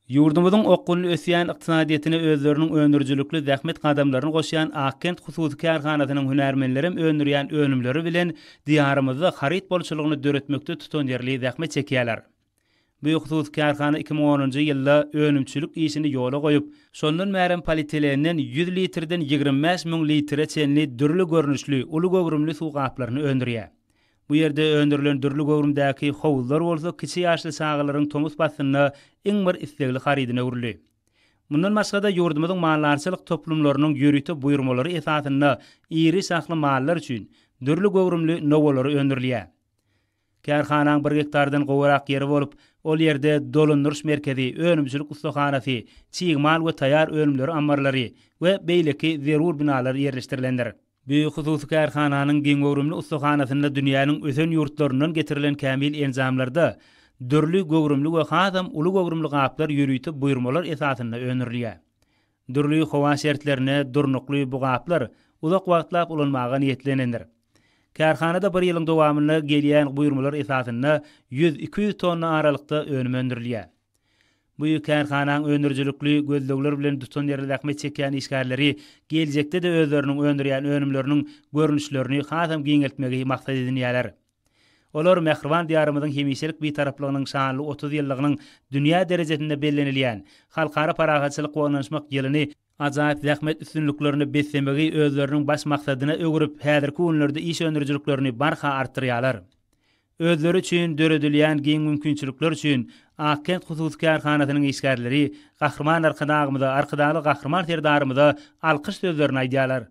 Yurdumuzun okkulny ösýän ykdysadyetine özleriniň öndürjülükli zähmet gadamlaryny goşýan Akkent hususy kärhanasynyň hünärmenleri öndürýän önümleri bilen diýarymyzda harit bolçylygyny döretmekde tutan ýerli zähmet çekýärler. Bu hususy kärhana 2010-njy ýylda önümçilik işini ýola goýup, şondan mären polietilenden 100 litrden 25 000 litre çenli dürli görnüşli, uly gogrumly suw gaplaryny öndürýär. Bu ýerde öndürilen dürli gogrumdaky howuzlar bolsa kiçi ýaşly sagalaryň tomus basynyna iň bir islegli harydyna uruly. Mundan başga-da ýurdumyzyň mallarçylyk toplumlarynyň ýürüte buýrmalary esasyna iri sakly mallar üçin dürli gogrumly nowolary öndürilýär. Kärhananyň 1 hektardan gowarak ýeri bolup, ol ýerde dolunduruş merkezi, önümçilik ustahanasy, çiğmal we taýar önümleri ambarlary we beýleki zerur binalar ýerleşdirilendir. Bu hususy kärhananyň giň gogrumly ustahanasynda dünýäniň ösen ýurtlaryndan getirilen kämil enzamlarda dürli gogrumly we hasam uly gogrumly gaplar ýürüte buýrmalar esasyna öndürilýär. Dürli howa şertlerine durnukly bu gaplar uzak wagtlap ulanmaga niýetlenendir. Kärhanada bir ýylyň dowamyna gelýän buýrmalar esasyna 100-200 tonna aralykda önüm öndürilýär. Bu kärhananyň öndürjülükli gözlegler bilen tutan ýerli zähmet çekýän işgärleri geljekde de özleriniň öndürýän önümleriniň görnüşlerini hasam giňeltmegi maksat edinýärler. Olar Mehriban diýarymyzyň hemişelik bir taraplygynyň şanly 30 ýyllygynyň dünýä derejesinde bellenilýän halkara paragatçylyk oňlaşmak ýylyny ajaýyp zähmet üstünlüklerini beslemegi özleriniň baş maksadyna ögürüp häzirki günlerde iş öndürjülüklerini barha artdyrýarlar. Özleri üçin döredilýän giň mümkinçilikler üçin Akkent hususy kärhanasynyň işgärleri gahryman arkadagymyza, arkadaly gahryman terdarymyza alkyş sözlerini aýdýarlar.